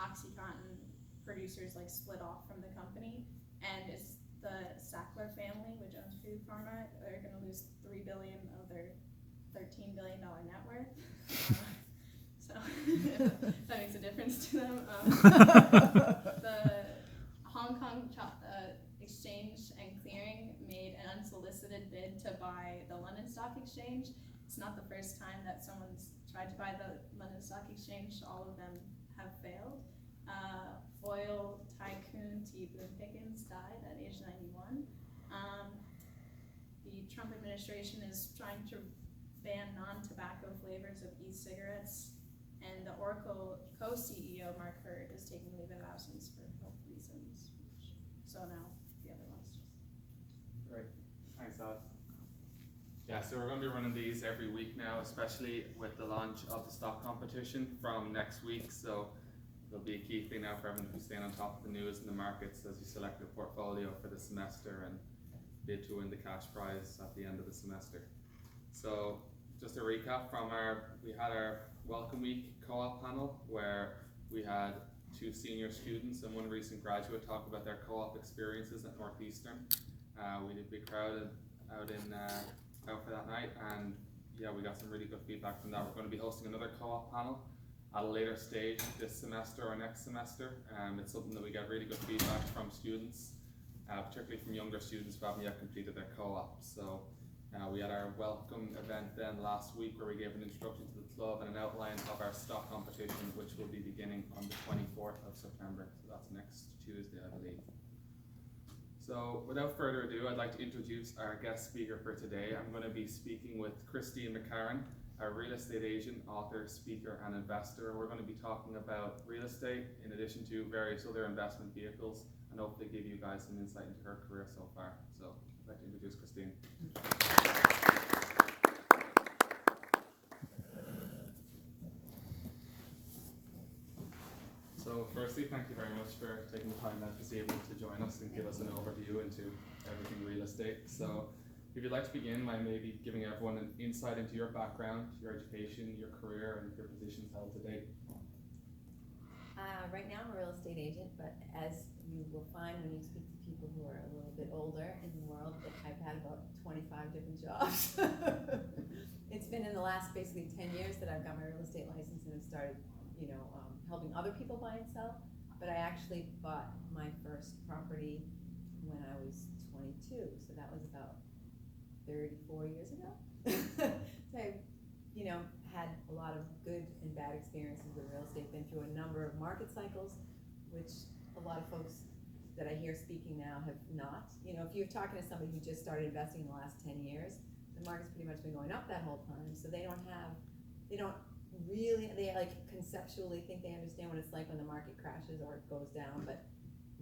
OxyContin producers like split off from the company, and it's the Sackler family, which owns Food Pharma. They're going to lose $3 billion of their $13 billion net worth. So that makes a difference to them. The Hong Kong Exchange and Clearing made an unsolicited bid to buy the London Stock Exchange. It's not the first time that someone's tried to buy the London Stock Exchange. All of them have failed. Oil tycoon T. Boone Pickens died at age 91. The Trump administration is trying to ban non-tobacco flavors of e-cigarettes, and the Oracle co-CEO Mark Hurd is taking leave of absence for health reasons. So now the other ones. Great, thanks, Alex. Yeah, so we're going to be running these every week now, especially with the launch of the stock competition from next week. So it'll be a key thing now for everyone who's staying on top of the news and the markets as you select your portfolio for the semester and bid to win the cash prize at the end of the semester. So just a recap from we had our Welcome Week co-op panel where we had 2 senior students and 1 recent graduate talk about their co-op experiences at Northeastern. We did a big crowd out for that night, and yeah, we got some really good feedback from that. We're going to be hosting another co-op panel at a later stage this semester or next semester. It's something that we get really good feedback from students, particularly from younger students who haven't yet completed their co-op. So we had our welcome event then last week where we gave an introduction to the club and an outline of our stock competition, which will be beginning on the 24th of September. So that's next Tuesday, I believe. So without further ado, I'd like to introduce our guest speaker for today. I'm going to be speaking with Chris McCarron, a real estate agent, author, speaker, and investor. We're going to be talking about real estate in addition to various other investment vehicles, and hopefully give you guys some insight into her career so far. So I'd like to introduce Christine. So firstly, thank you very much for taking the time out this evening to join us and give us an overview into everything real estate. So if you'd like to begin by maybe giving everyone an insight into your background, your education, your career, and your positions held to date. Right now I'm a real estate agent, but as you will find when you speak to people who are a little bit older in the world, I've had about 25 different jobs. It's been in the last basically 10 years that I've got my real estate license and have started, helping other people buy and sell. But I actually bought my first property when I was 22, so that was about 34 years ago. So I, had a lot of good and bad experiences with real estate, been through a number of market cycles, which a lot of folks that I hear speaking now have not. If you're talking to somebody who just started investing in the last 10 years, the market's pretty much been going up that whole time, so they don't really, they like conceptually think they understand what it's like when the market crashes or it goes down, but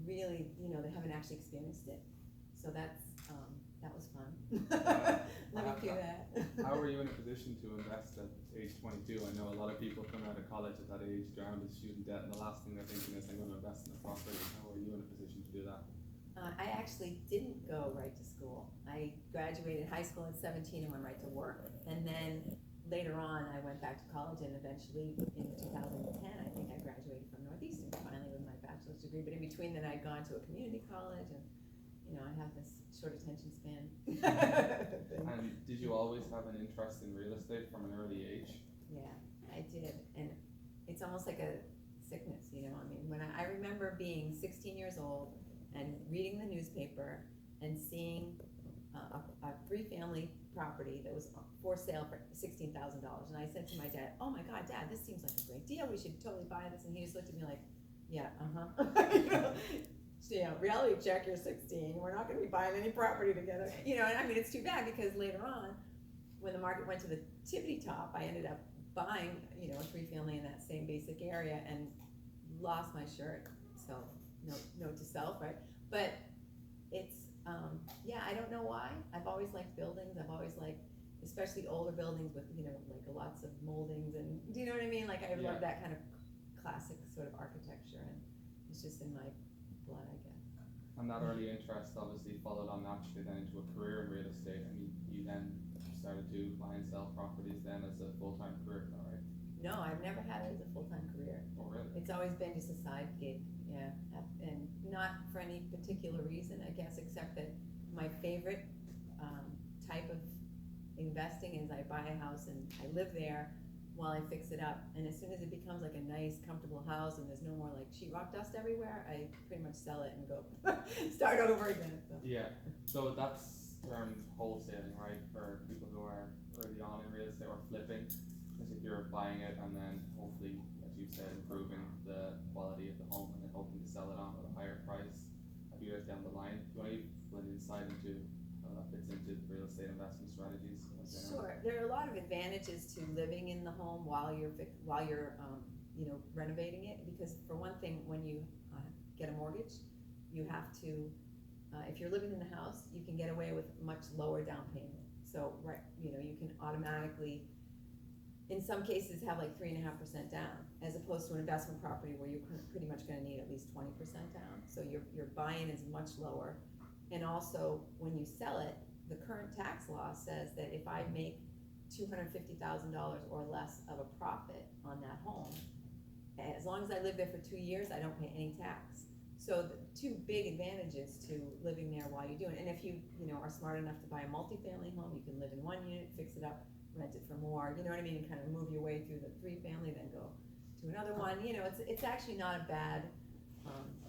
really, they haven't actually experienced it. So that was fun. Let me do that. How were you in a position to invest at age 22? I know a lot of people come out of college at that age, drowned in student debt, and the last thing they're thinking is, I'm going to invest in a property. How were you in a position to do that? I actually didn't go right to school. I graduated high school at 17 and went right to work. And then later on, I went back to college, and eventually in 2010, I think I graduated from Northeastern finally with my bachelor's degree. But in between then, I'd gone to a community college, and I have this short attention span. And did you always have an interest in real estate from an early age? Yeah, I did. And it's almost like a sickness, when I remember being 16 years old and reading the newspaper and seeing a 3-family property that was for sale for $16,000. And I said to my dad, oh my God, Dad, this seems like a great deal. We should totally buy this. And he just looked at me like, yeah, So, reality check, you're 16. We're not going to be buying any property together. And it's too bad because later on, when the market went to the tippity top, I ended up buying, a 3-family in that same basic area and lost my shirt. So, note to self, right? But it's, I don't know why. I've always liked buildings. I've always liked, especially older buildings with, like lots of moldings and, do you know what I mean? Like I love that kind of classic sort of architecture, and it's just in my blood, I guess. And that early interest obviously followed on naturally then into a career in real estate, and you then started to buy and sell properties then as a full-time career, is that right? No, I've never had it as a full-time career. Oh, really? It's always been just a side gig, yeah, and not for any particular reason, I guess, except that my favorite type of investing is I buy a house and I live there while I fix it up, and as soon as it becomes like a nice, comfortable house and there's no more like sheetrock dust everywhere, I pretty much sell it and go start over again. So. Yeah, so that's termed wholesaling, right, for people who are early on in real estate or flipping. As if you're buying it and then hopefully, as you said, improving the quality of the home and then hoping to sell it on at a higher price a few years down the line. Do you want to give an insight into how that fits into real estate investment strategies? Sure, there are a lot of advantages to living in the home while you're renovating it, because for one thing, when you get a mortgage, you have to, if you're living in the house, you can get away with much lower down payment. So, right, you can automatically, in some cases, have like 3.5% down, as opposed to an investment property where you're pretty much going to need at least 20% down. So your buy-in is much lower, and also when you sell it, the current tax law says that if I make $250,000 or less of a profit on that home, as long as I live there for 2 years, I don't pay any tax. So the two big advantages to living there while you're doing it. And if you are smart enough to buy a multifamily home, you can live in one unit, fix it up, rent it for more, you know what I mean, and kind of move your way through the 3-family, then go to another one. It's actually not a bad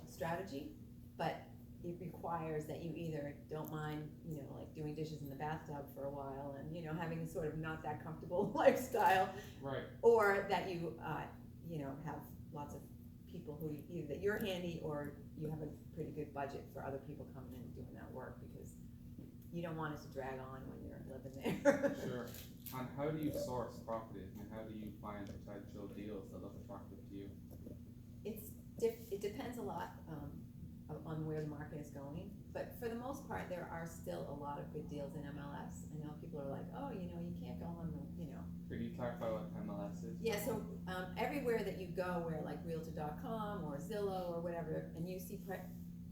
strategy, but it requires that you either don't mind, like doing dishes in the bathtub for a while and, having sort of not that comfortable lifestyle. Right. Or that you, have lots of people who either that you're handy or you have a pretty good budget for other people coming in and doing that work, because you don't want it to drag on when you're living there. Sure. And how do you source properties? I mean, how do you find potential deals that look attractive to you? It depends a lot on where the market is going, but for the most part, there are still a lot of good deals in MLS. I know people are like, oh, you can't go on the, Could you clarify what MLS is? Yeah, so everywhere that you go, where like Realtor.com or Zillow or whatever, and you see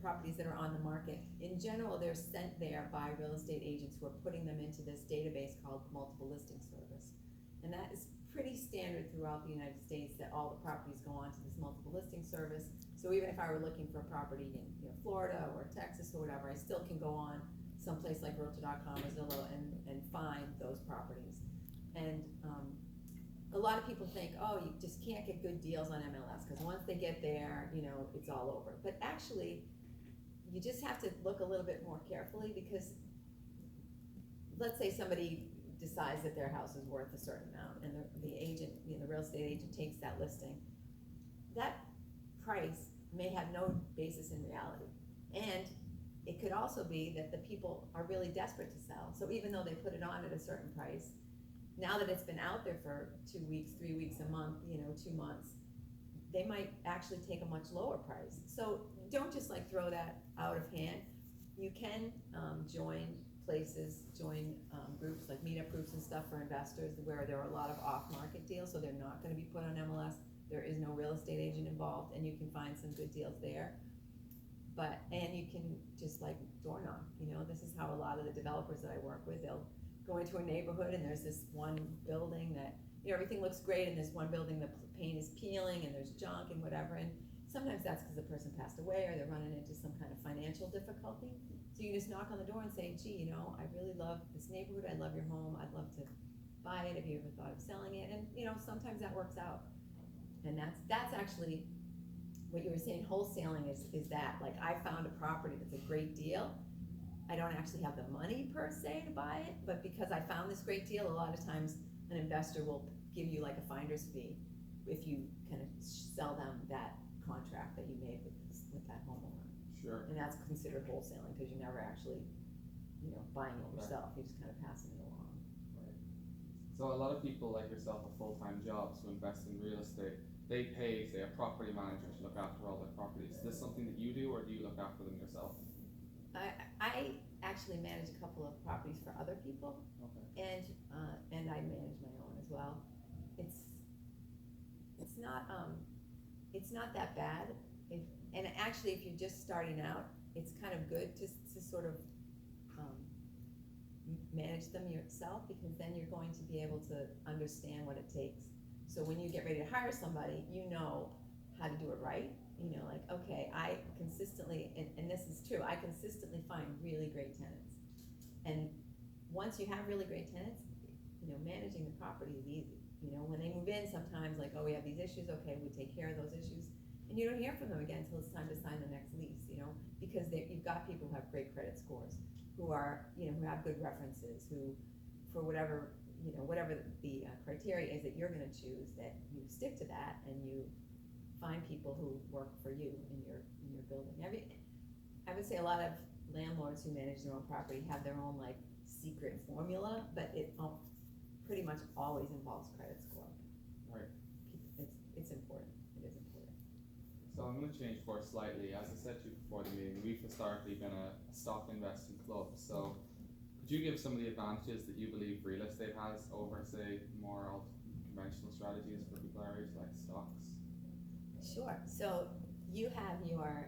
properties that are on the market, in general, they're sent there by real estate agents who are putting them into this database called Multiple Listing Service. And that is pretty standard throughout the United States, that all the properties go on to this Multiple Listing Service. So even if I were looking for a property in Florida or Texas or whatever, I still can go on someplace like Realtor.com or Zillow and find those properties. And a lot of people think, oh, you just can't get good deals on MLS, because once they get there, it's all over. But actually, you just have to look a little bit more carefully, because let's say somebody decides that their house is worth a certain amount, and the agent, the real estate agent takes that listing. That price may have no basis in reality. And it could also be that the people are really desperate to sell. So even though they put it on at a certain price, now that it's been out there for 2 weeks, 3 weeks, a month, 2 months, they might actually take a much lower price. So don't just like throw that out of hand. You can join places, groups like meetup groups and stuff for investors where there are a lot of off-market deals, so they're not going to be put on MLS. There is no real estate agent involved, and you can find some good deals there. And you can just like door knock. This is how a lot of the developers that I work with, they'll go into a neighborhood and there's this one building that everything looks great, and there's one building the paint is peeling and there's junk and whatever, and sometimes that's because the person passed away or they're running into some kind of financial difficulty. So you just knock on the door and say, gee, I really love this neighborhood, I love your home, I'd love to buy it, have you ever thought of selling it? And sometimes that works out. And that's actually what you were saying, wholesaling is that, like, I found a property that's a great deal. I don't actually have the money per se to buy it, but because I found this great deal, a lot of times an investor will give you like a finder's fee if you kind of sell them that contract that you made with that homeowner. Sure. And that's considered wholesaling, because you're never actually, buying it yourself. You're just kind of passing it along. Right. So a lot of people like yourself have full-time jobs who invest in real estate. They pay, say, a property manager to look after all their properties. Is this something that you do, or do you look after them yourself? I actually manage a couple of properties for other people. Okay. And I manage my own as well. It's not that bad. And actually, if you're just starting out, it's kind of good to sort of manage them yourself, because then you're going to be able to understand what it takes. So when you get ready to hire somebody, you know how to do it right. You know, like, okay, I consistently, and this is true, I consistently find really great tenants. And once you have really great tenants, you know, managing the property is easy. You know, when they move in, sometimes like, oh, we have these issues, okay, we take care of those issues. And you don't hear from them again until it's time to sign the next lease, you know, because you've got people who have great credit scores, who are, you know, who have good references, who, for whatever, you know, whatever the criteria is that you're gonna choose, that you stick to that and you find people who work for you in your building. I would say a lot of landlords who manage their own property have their own like secret formula, but it pretty much always involves credit score. Right. It's important. It is important. So I'm going to change course slightly. As I said to you before the meeting, we've historically been a stock investing club. So could you give some of the advantages that you believe real estate has over, say, more conventional strategies for people our age, like stocks? Sure. So you have your,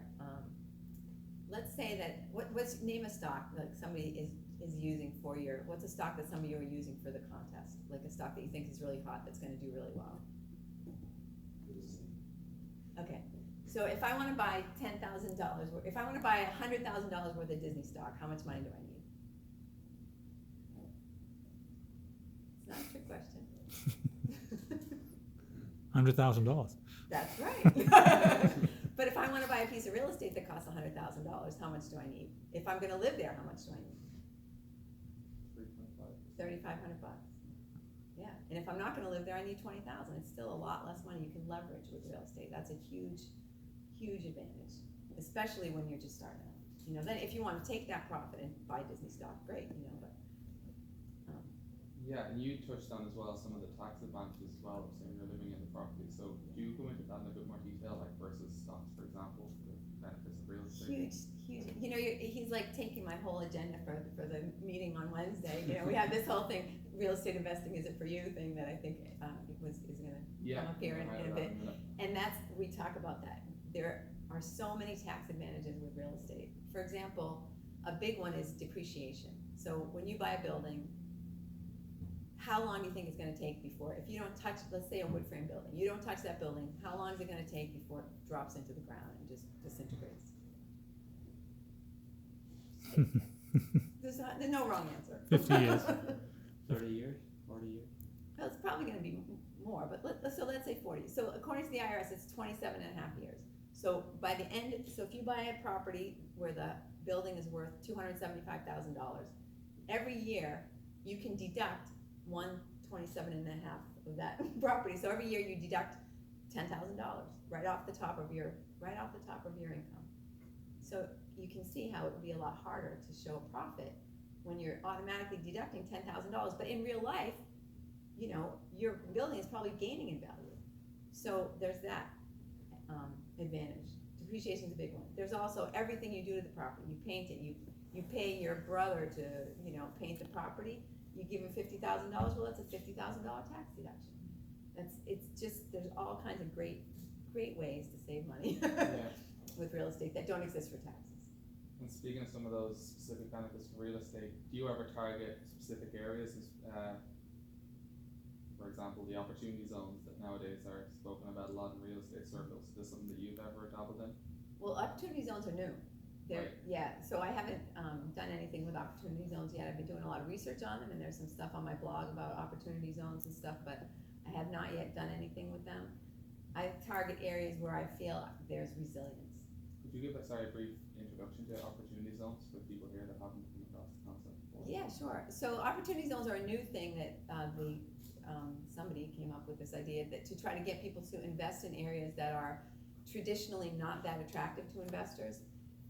let's say that, what's name a stock like somebody is using for your, what's a stock that some of you are using for the contest? Like a stock that you think is really hot that's gonna do really well. Okay, so if I wanna buy $10,000, if I wanna buy $100,000 worth of Disney stock, how much money do I need? It's not a trick question. $100,000. That's right. But if I wanna buy a piece of real estate that costs $100,000, how much do I need? If I'm gonna live there, how much do I need? 3,500 bucks. Yeah, and if I'm not gonna live there, I need 20,000. It's still a lot less money you can leverage with real estate. That's a huge, huge advantage, especially when you're just starting out. You know, then if you wanna take that profit and buy Disney stock, great, you know, but. Yeah, and you touched on as well some of the tax advantages as well of saying you're living in the property. So do you go into that in a bit more detail, like versus stocks, for example, the benefits of real estate? Huge. You know, he's like taking my whole agenda for the meeting on Wednesday. You know, we have this whole thing, real estate investing, is it for you thing that I think is gonna come up here in a bit. And that's, we talk about that. There are so many tax advantages with real estate. For example, a big one is depreciation. So when you buy a building, how long do you think it's gonna take before, if you don't touch, let's say a wood frame building, you don't touch that building, how long is it gonna take before it drops into the ground and just disintegrates? There's no wrong answer. 50 years. 30 years, 40 years. Well, it's probably gonna be more, but let's say 40. So according to the IRS, it's 27 and a half years. So by the end, so if you buy a property where the building is worth $275,000, every year you can deduct 127 and a half of that property. So every year you deduct $10,000 right off the top of your income. So you can see how it would be a lot harder to show a profit when you're automatically deducting $10,000. But in real life, you know, your building is probably gaining in value. So there's that advantage. Depreciation is a big one. There's also everything you do to the property. You paint it. You pay your brother to, you know, paint the property. You give him $50,000. Well, that's a $50,000 tax deduction. It's just, there's all kinds of great ways to save money with real estate that don't exist for taxes. And speaking of some of those specific benefits for real estate, do you ever target specific areas? For example, the opportunity zones that nowadays are spoken about a lot in real estate circles. Is this something that you've ever dabbled in? Well, opportunity zones are new. Right. Yeah, so I haven't done anything with opportunity zones yet. I've been doing a lot of research on them, and there's some stuff on my blog about opportunity zones and stuff, but I have not yet done anything with them. I target areas where I feel there's resilience. Could you give us a brief introduction to opportunity zones for people here that haven't come across the concept before? Yeah, sure. So opportunity zones are a new thing that somebody came up with this idea that to try to get people to invest in areas that are traditionally not that attractive to investors.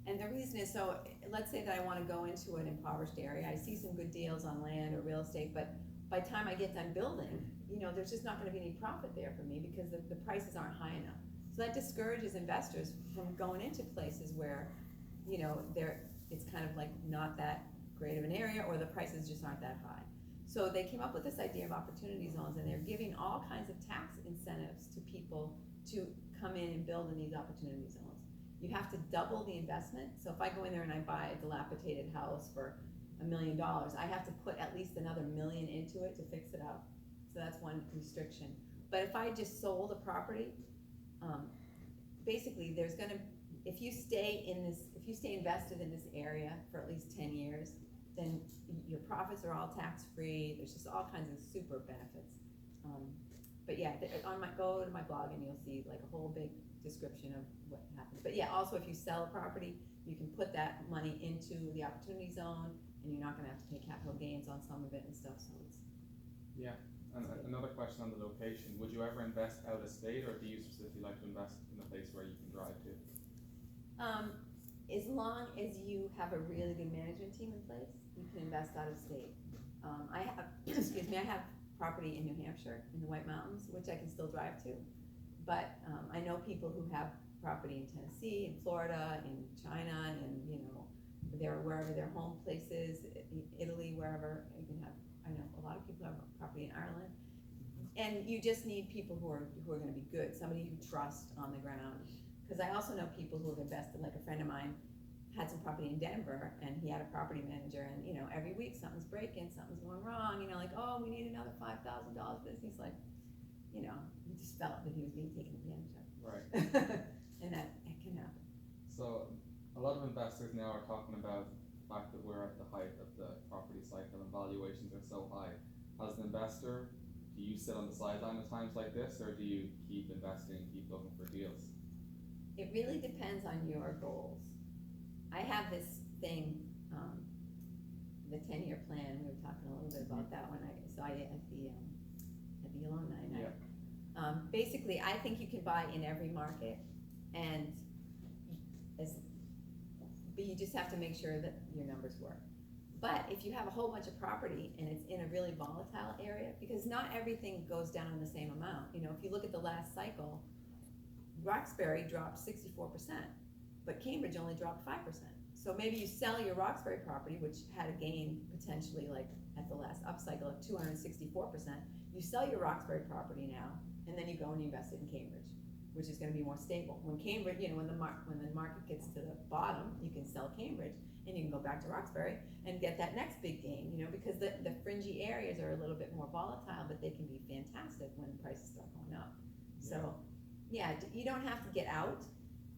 And the reason is, so let's say that I want to go into an impoverished area. I see some good deals on land or real estate, but by the time I get done building, you know, there's just not going to be any profit there for me because the prices aren't high enough. So that discourages investors from going into places where, you know, it's kind of like not that great of an area or the prices just aren't that high. So they came up with this idea of opportunity zones, and they're giving all kinds of tax incentives to people to come in and build in these opportunity zones. You have to double the investment. So if I go in there and I buy a dilapidated house for $1 million, I have to put at least another $1 million into it to fix it up. So that's one restriction. But if I just sold a property, basically if you stay invested in this area for at least 10 years, then your profits are all tax-free. There's just all kinds of super benefits. But yeah, go to my blog and you'll see like a whole big description of what happens. But yeah, also if you sell a property, you can put that money into the opportunity zone, and you're not gonna have to pay capital gains on some of it and stuff, so it's. Yeah, and another question on the location, would you ever invest out of state, or do you specifically like to invest in a place where you can drive to? As long as you have a really good management team in place, you can invest out of state. I have, I have property in New Hampshire, in the White Mountains, which I can still drive to. But I know people who have property in Tennessee, in Florida, in China, and wherever their home place is, Italy, wherever. You can have. I know a lot of people have property in Ireland, and you just need people who are going to be good, somebody you trust on the ground. Because I also know people who have invested. Like a friend of mine had some property in Denver, and he had a property manager, and every week something's breaking, something's going wrong. Like, oh, we need another $5,000 for this. He's like, he just felt that he was being taken advantage of. Right. And that can happen. So a lot of investors now are talking about the fact that we're at the height of the property cycle and valuations are so high. As an investor, do you sit on the sideline at times like this, or do you keep investing and keep looking for deals? It really depends on your goals. I have this thing, the 10-year plan. We were talking a little bit about that when I saw you at the alumni night. Yeah. Basically, I think you can buy in every market, but you just have to make sure that your numbers work. But if you have a whole bunch of property and it's in a really volatile area, because not everything goes down in the same amount. If you look at the last cycle, Roxbury dropped 64%, but Cambridge only dropped 5%. So maybe you sell your Roxbury property, which had a gain potentially like at the last upcycle of 264%. You sell your Roxbury property now, and then you go and you invest it in Cambridge, which is going to be more stable. When Cambridge, when the market gets to the bottom, you can sell Cambridge, and you can go back to Roxbury and get that next big gain. Because the fringy areas are a little bit more volatile, but they can be fantastic when prices start going up. So. Yeah, you don't have to get out,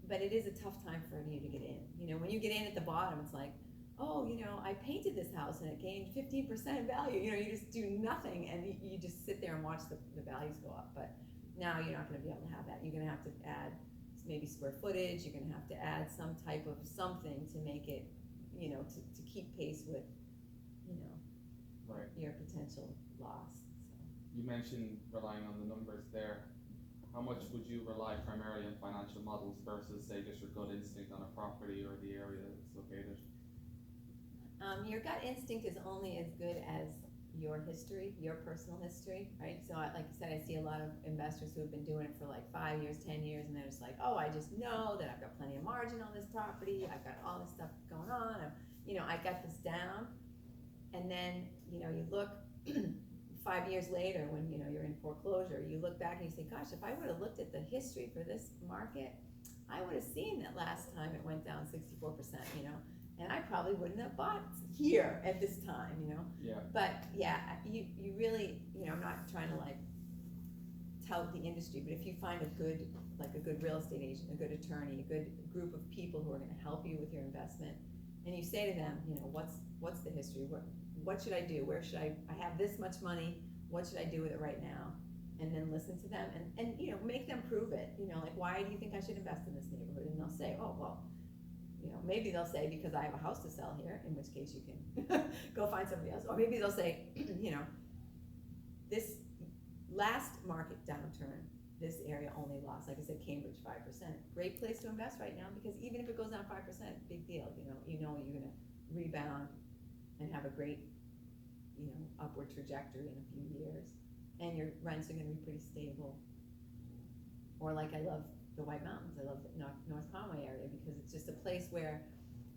but it is a tough time for you to get in. When you get in at the bottom, it's like, oh, I painted this house and it gained 15% in value. You just do nothing, and you just sit there and watch the values go up. But now you're not going to be able to have that. You're going to have to add maybe square footage. You're going to have to add some type of something to make it, to keep pace with, right, your potential loss. So. You mentioned relying on the numbers there. How much would you rely primarily on financial models versus, say, just your gut instinct on a property or the area it's located? Your gut instinct is only as good as your history, your personal history, right? So like you said, I see a lot of investors who have been doing it for like 5 years, 10 years, and they're just like, oh, I just know that I've got plenty of margin on this property, I've got all this stuff going on, I got this down. And then, you look 5 years later, when you're in foreclosure, you look back and you say, gosh, if I would have looked at the history for this market, I would have seen that last time it went down 64%, and I probably wouldn't have bought here at this time, Yeah. But yeah, you really, I'm not trying to like tout the industry, but if you find a good real estate agent, a good attorney, a good group of people who are going to help you with your investment, and you say to them, what's the history? What should I do? Where should I have this much money, what should I do with it right now? And then listen to them and make them prove it. Like, why do you think I should invest in this neighborhood? And they'll say, oh, well, maybe they'll say, because I have a house to sell here, in which case you can go find somebody else. Or maybe they'll say, this last market downturn, this area only lost, like I said, Cambridge 5%. Great place to invest right now, because even if it goes down 5%, big deal. You're gonna rebound and have a great, upward trajectory in a few years, and your rents are gonna be pretty stable. Or like I love the White Mountains, I love the North Conway area, because it's just a place where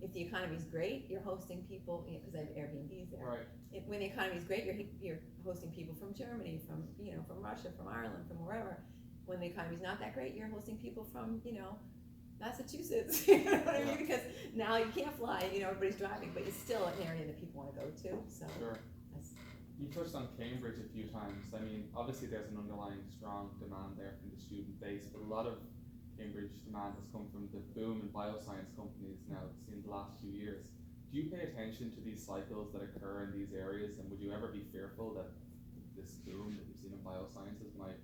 if the economy's great, you're hosting people, because I have Airbnbs there. Right. When the economy's great, you're hosting people from Germany, from Russia, from Ireland, from wherever. When the economy's not that great, you're hosting people from, Massachusetts, you know what I mean? Because now you can't fly, everybody's driving, but it's still an area that people want to go to, so. Sure. You touched on Cambridge a few times. I mean, obviously there's an underlying strong demand there from the student base, but a lot of Cambridge demand has come from the boom in bioscience companies now seen the last few years. Do you pay attention to these cycles that occur in these areas, and would you ever be fearful that this boom that you've seen in biosciences might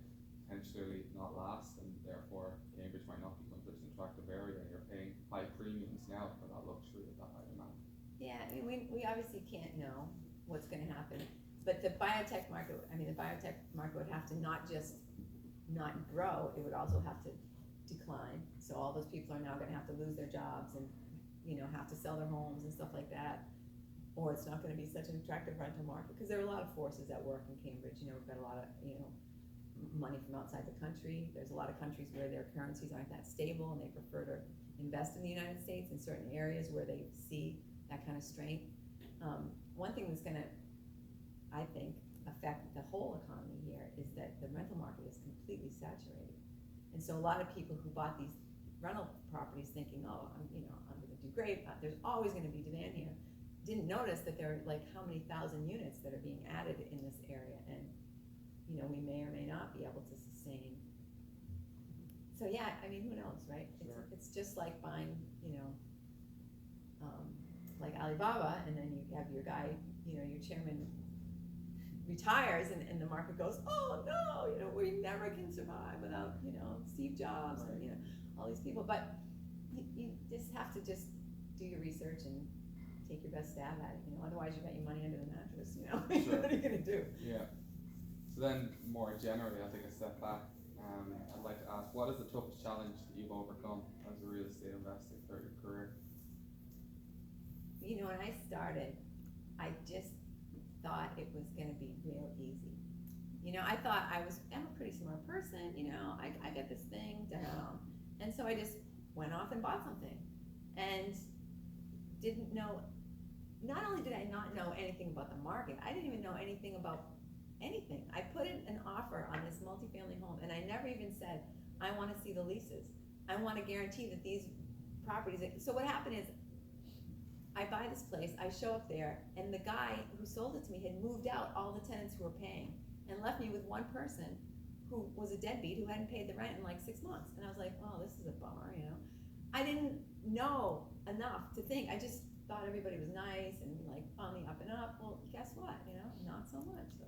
potentially not last, and therefore Cambridge might not become such an attractive area, and you're paying high premiums now for that luxury of that high demand? Yeah, I mean, we obviously can't know what's gonna happen, but the biotech market would have to not just not grow, it would also have to decline. So all those people are now gonna have to lose their jobs and, have to sell their homes and stuff like that. Or it's not gonna be such an attractive rental market, because there are a lot of forces at work in Cambridge, we've got a lot of, money from outside the country. There's a lot of countries where their currencies aren't that stable, and they prefer to invest in the United States in certain areas where they see that kind of strength. One thing that's gonna, I think, affect the whole economy here is that the rental market is completely saturated. And so a lot of people who bought these rental properties thinking, oh, I'm gonna do great, there's always gonna be demand here, didn't notice that there are like how many thousand units that are being added in this area, and we may or may not be able to sustain. So yeah, I mean, who knows, right? Sure. It's just like buying, like Alibaba, and then you have your guy, your chairman retires, and the market goes, oh no, we never can survive without, Steve Jobs, Right. and all these people. But you just have to just do your research and take your best stab at it, otherwise you got your money under the mattress, Sure. What are you gonna do? Yeah. So then, more generally, I'll take a step back. I'd like to ask, what is the toughest challenge that you've overcome as a real estate investor throughout your career? When I started, I just thought it was gonna be real easy. I thought I'm a pretty smart person, I get this thing down. And so I just went off and bought something, and didn't know, not only did I not know anything about the market, I didn't even know anything about anything. I put in an offer on this multifamily home, and I never even said, I wanna see the leases. I wanna guarantee that these properties, so what happened is, I buy this place, I show up there, and the guy who sold it to me had moved out all the tenants who were paying, and left me with one person who was a deadbeat, who hadn't paid the rent in like 6 months. And I was like, oh, this is a bummer, I didn't know enough to think, I just thought everybody was nice and like on the up and up. Well, guess what, not so much, so.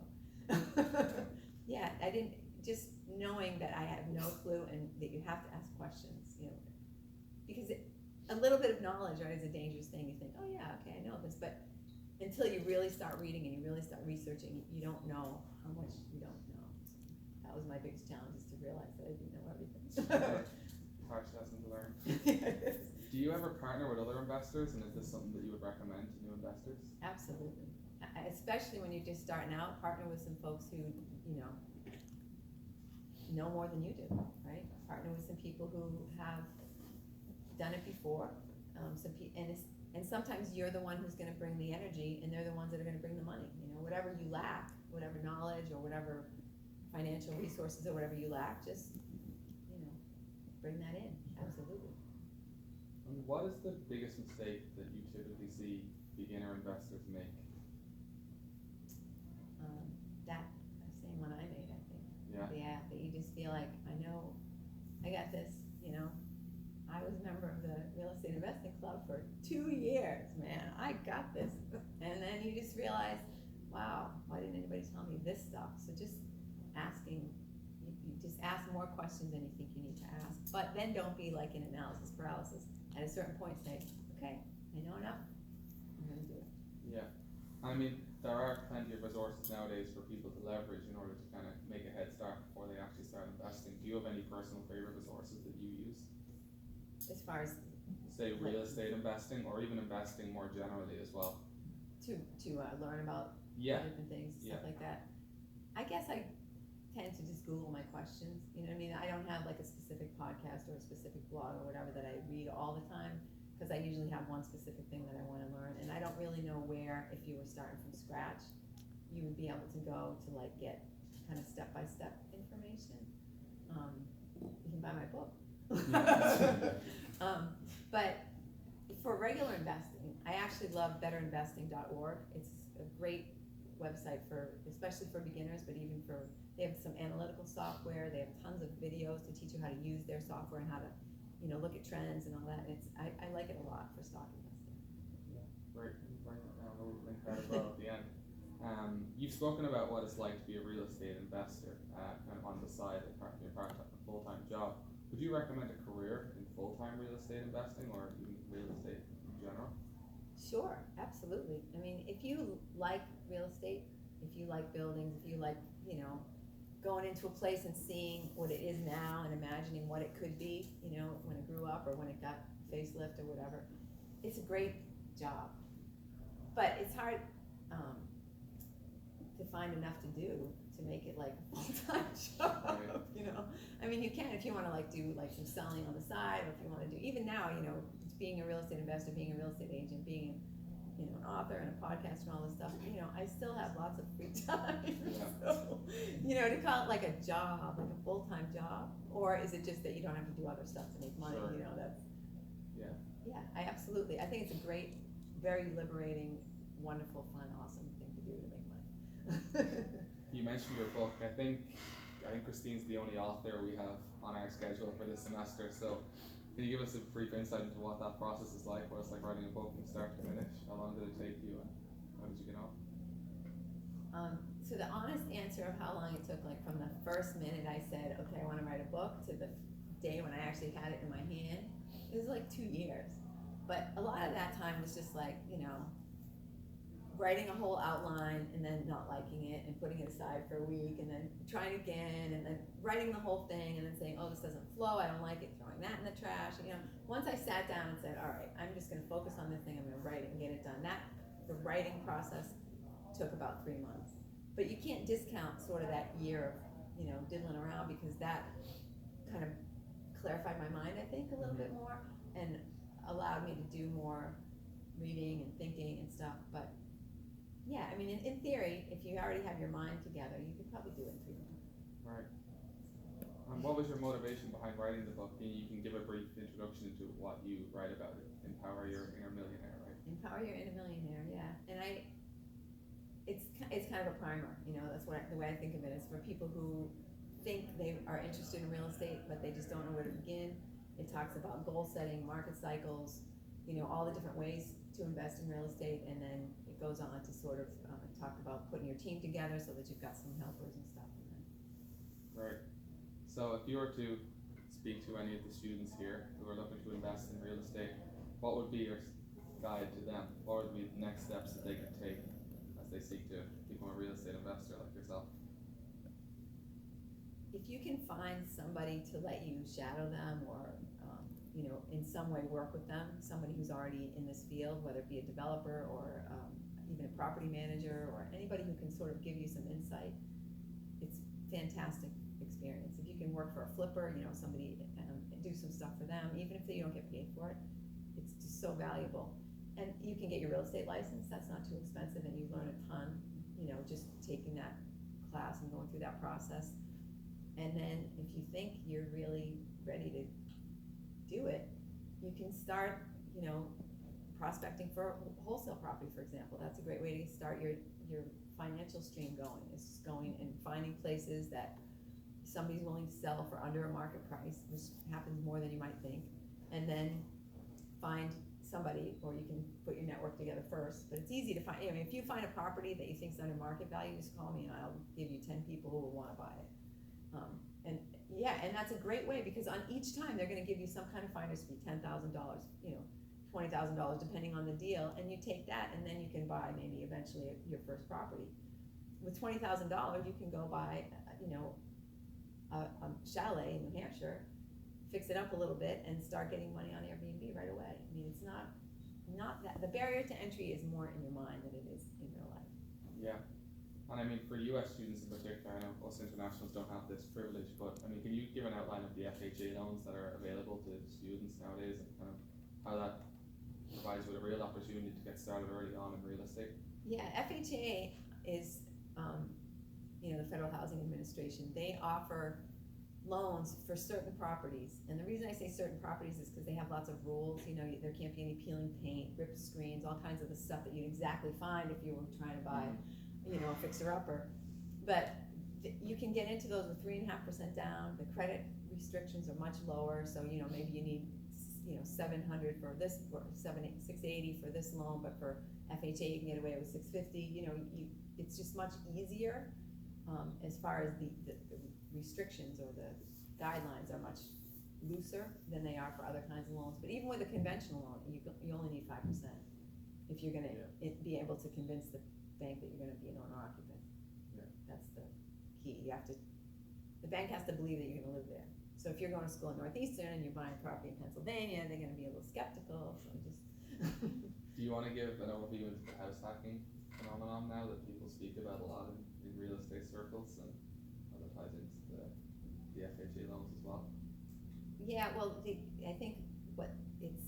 Yeah, I didn't, just knowing that I have no clue, and that you have to ask questions, because a little bit of knowledge, right, is a dangerous thing. You think, oh yeah, okay, I know this, but until you really start reading and you really start researching, you don't know how much you don't know. That was my biggest challenge, is to realize that I didn't know everything. Harsh lesson to learn. Do you ever partner with other investors, and is this something that you would recommend to new investors? Absolutely. Especially when you're just starting out, partner with some folks who, know more than you do, right? Partner with some people who have done it before, and sometimes you're the one who's gonna bring the energy, and they're the ones that are gonna bring the money. Whatever you lack, whatever knowledge or whatever financial resources or whatever you lack, just, bring that in, absolutely. And what is the biggest mistake that you typically see beginner investors make? That same one I made, I think. Yeah. Yeah, that you just feel like, I know, I got this, I was a member of the Real Estate Investment Club for 2 years, man, I got this. And then you just realize, wow, why didn't anybody tell me this stuff? So just asking, you just ask more questions than you think you need to ask. But then don't be like in analysis paralysis. At a certain point say, okay, I know enough, I'm gonna do it. Yeah. I mean, there are plenty of resources nowadays for people to leverage in order to kind of make a head start before they actually start investing. Do you have any personal favorite resources that you use? As far as Say real estate investing, or even investing more generally as well. to learn about Yeah. different things, Yeah. stuff like that. I guess I tend to just Google my questions, you know what I mean? I don't have like a specific podcast or a specific blog or whatever that I read all the time, because I usually have one specific thing that I wanna learn, and I don't really know where, if you were starting from scratch, you would be able to go to like get kind of step-by-step information. You can buy my book. But for regular investing, I actually love betterinvesting.org. It's a great website especially for beginners, but even they have some analytical software, they have tons of videos to teach you how to use their software and how to, look at trends and all that, and I like it a lot for stock investing. Yeah, great, write that down, we'll link that as well at the end. You've spoken about what it's like to be a real estate investor, kind of on the side of your part-time, full-time job. Would you recommend a career in full-time real estate investing or even real estate in general? Sure, absolutely. I mean, if you like real estate, if you like buildings, if you like, going into a place and seeing what it is now and imagining what it could be, when it grew up or when it got facelift or whatever, it's a great job. But it's hard to find enough to do to make it like a full-time job, I mean, you can if you want to do some selling on the side, or if you want to do, even now, being a real estate investor, being a real estate agent, being an author and a podcaster and all this stuff, I still have lots of free time. So, to call it like a job, like a full-time job, or is it just that you don't have to do other stuff to make money? Sure. That's Yeah. I absolutely. I think it's a great, very liberating, wonderful, fun, awesome thing to do to make money. You mentioned your book. I think Christine's the only author we have on our schedule for this semester. So, can you give us a brief insight into what that process is like? What it's like writing a book from start to finish? How long did it take you, and how did you get on? So the honest answer of how long it took, from the first minute I said, okay, I want to write a book, to the day when I actually had it in my hand, it was 2 years. But a lot of that time was just writing a whole outline and then not liking it and putting it aside for a week and then trying again and then writing the whole thing and then saying, oh, this doesn't flow, I don't like it, throwing that in the trash. Once I sat down and said, all right, I'm just going to focus on this thing, I'm going to write it and get it done. The writing process took about 3 months. But you can't discount sort of that year of, diddling around, because that kind of clarified my mind, I think, a little bit more and allowed me to do more reading and thinking and stuff. But yeah, I mean, in theory, if you already have your mind together, you could probably do it in 3 months. Right. What was your motivation behind writing the book? You can give a brief introduction to what you write about it. Empower Your Inner Millionaire, right? Empower Your Inner Millionaire, yeah. And it's kind of a primer, that's the way I think of it, is for people who think they are interested in real estate, but they just don't know where to begin. It talks about goal setting, market cycles, all the different ways to invest in real estate, and then it goes on to sort of talk about putting your team together so that you've got some helpers and stuff. Right. So if you were to speak to any of the students here who are looking to invest in real estate, what would be your guide to them? What would be the next steps that they could take as they seek to become a real estate investor like yourself? If you can find somebody to let you shadow them or in some way work with them, somebody who's already in this field, whether it be a developer or even a property manager or anybody who can sort of give you some insight, it's fantastic experience. If you can work for a flipper, somebody do some stuff for them, even if you don't get paid for it, it's just so valuable. And you can get your real estate license, that's not too expensive, and you learn a ton, just taking that class and going through that process. And then if you think you're really ready to do it, you can start, prospecting for wholesale property, for example. That's a great way to start your financial stream going, is just going and finding places that somebody's willing to sell for under a market price, which happens more than you might think, and then find somebody, or you can put your network together first, but it's easy to find. If you find a property that you think is under market value, just call me and I'll give you 10 people who will want to buy it. And that's a great way, because on each time they're going to give you some kind of finder's fee, $10,000, $20,000, depending on the deal, and you take that and then you can buy maybe eventually your first property. With $20,000, you can go buy, a chalet in New Hampshire, fix it up a little bit, and start getting money on Airbnb right away. I mean, it's not that, the barrier to entry is more in your mind than it is in your life. Yeah. And I mean, for US students in particular, I know us internationals don't have this privilege, but I mean, can you give an outline of the FHA loans that are available to students nowadays, and kind of how that provides you with a real opportunity to get started early on in real estate? Yeah, FHA is, the Federal Housing Administration. They offer loans for certain properties, and the reason I say certain properties is because they have lots of rules. There can't be any peeling paint, ripped screens, all kinds of the stuff that you'd exactly find if you were trying to buy you know, a fixer-upper. But you can get into those with 3.5% down, the credit restrictions are much lower, so, you know, maybe you need, you know, 700 for this, or 680 for this loan, but for FHA you can get away with 650, you know, it's just much easier, as far as the restrictions or the guidelines are much looser than they are for other kinds of loans, but even with a conventional loan, you only need 5% if you're gonna be able to convince the bank that you're gonna be an owner occupant. Yeah. That's the key, the bank has to believe that you're gonna live there. So if you're going to school at Northeastern and you're buying property in Pennsylvania, they're gonna be a little skeptical, so just. Do you wanna give an overview into the house hacking phenomenon now that people speak about a lot in real estate circles, and how that ties into the FHA loans as well? Yeah, well, I think it's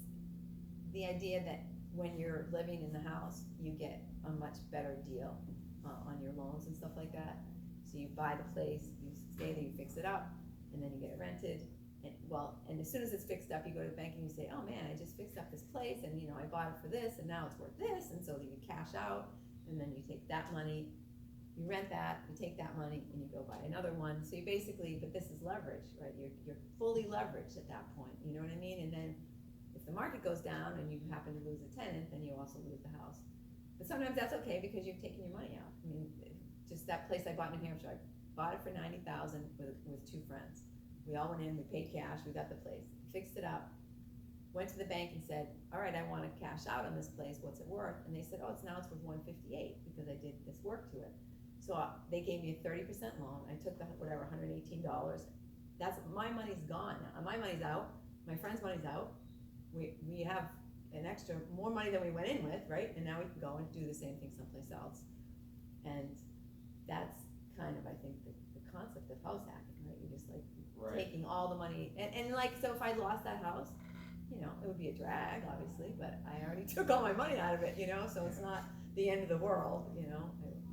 the idea that when you're living in the house, you get a much better deal on your loans and stuff like that. So you buy the place, you stay there, you fix it up, and then you get it rented. And as soon as it's fixed up, you go to the bank and you say, oh man, I just fixed up this place, and you know, I bought it for this, and now it's worth this, and so you cash out, and then you take that money, you rent that, you take that money, and you go buy another one. So you basically, but this is leverage, right? You're fully leveraged at that point, you know what I mean? And then if the market goes down and you happen to lose a tenant, then you also lose the house. But sometimes that's okay because you've taken your money out. I mean, just that place I bought in New Hampshire, I bought it for $90,000 with two friends. We all went in, we paid cash, we got the place, fixed it up, went to the bank and said, all right, I want to cash out on this place, what's it worth? And they said, oh, now it's worth $158 because I did this work to it. So they gave me a 30% loan. I took the, whatever, $118. That's, my money's gone now. My money's out, my friend's money's out. We have an extra, more money than we went in with, right? And now we can go and do the same thing someplace else. And that's kind of, I think, the concept of house hacking, right? You're just like taking all the money, and like, so if I lost that house, you know, it would be a drag, obviously, but I already took all my money out of it, you know, so it's not the end of the world, you know?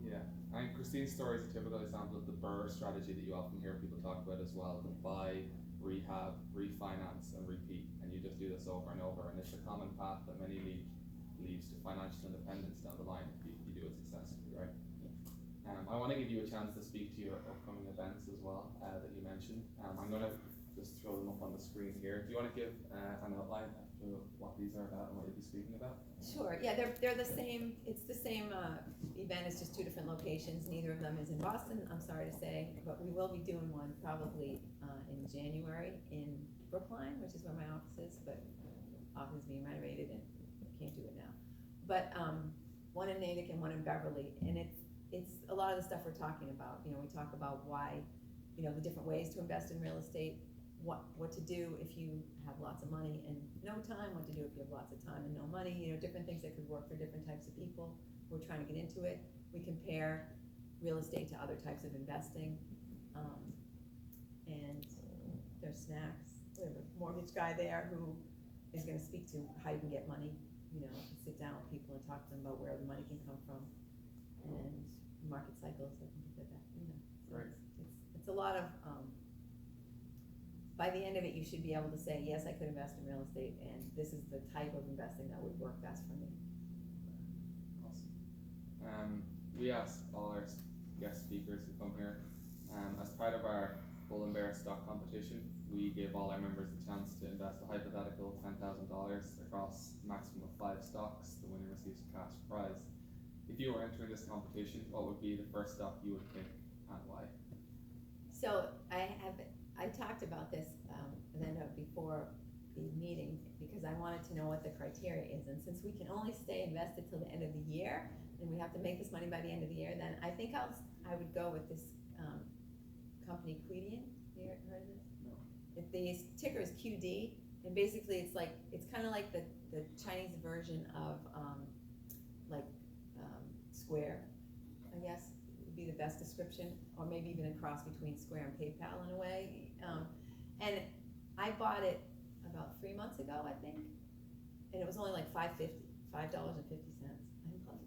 Yeah, and Christine's story is a typical example of the BRRRR strategy that you often hear people talk about as well, the buy, rehab, refinance, and repeat, and you just do this over and over, and it's a common path that many leads to financial independence down the line if you do it successfully, right? I want to give you a chance to speak to your upcoming events as well that you mentioned. I'm going to just throw them up on the screen here. Do you want to give an outline to what these are about and what you'll be speaking about? Sure. Yeah, they're the same. It's the same event. It's just two different locations. Neither of them is in Boston, I'm sorry to say, but we will be doing one probably in January in Brookline, which is where my office is, but office is being renovated and can't do it now. But one in Natick and one in Beverly, and it's a lot of the stuff we're talking about. You know, we talk about why, you know, the different ways to invest in real estate, what to do if you have lots of money and no time, what to do if you have lots of time and no money, you know, different things that could work for different types of people who are trying to get into it. We compare real estate to other types of investing, and there's snacks. We have a mortgage guy there who is going to speak to how you can get money, you know, sit down with people and talk to them about where the money can come from, and market cycles and things like that, you know. So right. It's a lot of, by the end of it, you should be able to say, yes, I could invest in real estate, and this is the type of investing that would work best for me. Awesome. We ask all our guest speakers who come here, as part of our Bull and Bear stock competition, we give all our members the chance to invest a hypothetical $10,000 across a maximum of 5 stocks. The winner receives a cash prize. If you were entering this competition, what would be the first stock you would pick and why? So I talked about this before the meeting because I wanted to know what the criteria is, and since we can only stay invested till the end of the year, and we have to make this money by the end of the year, then I think I would go with this company Quedian. You heard of this? No. The ticker is QD, and basically it's kind of like the Chinese version of Square, I guess would be the best description, or maybe even a cross between Square and PayPal in a way. And I bought it about 3 months ago, I think, and it was only like $5.50. I bought a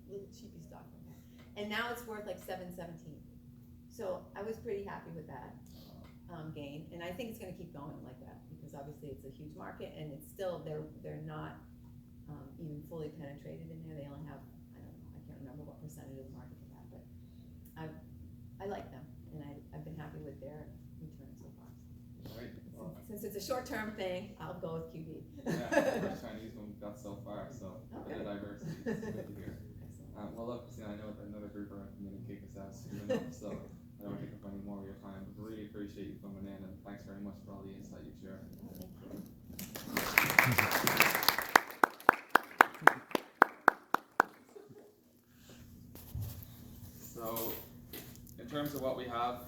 little cheapy stock from that, and now it's worth like $7.17. So I was pretty happy with that gain, and I think it's going to keep going like that because obviously it's a huge market, and it's still they're not even fully penetrated in there. They only have, I don't know, I can't remember what percentage of the market they have, but I like them, and I've been happy with their return so far. Right, well, Since it's a short-term thing, I'll go with QB. yeah, first Chinese one we've got so far, so a bit of diversity, it's good to hear. Excellent. Well, look, Christina, I know that another group are going to kick us out soon enough, so I don't want to take up any more of your time, but really appreciate you coming in, and thanks very much for all the insight you've shared. Oh, thank you. So, in terms of what we have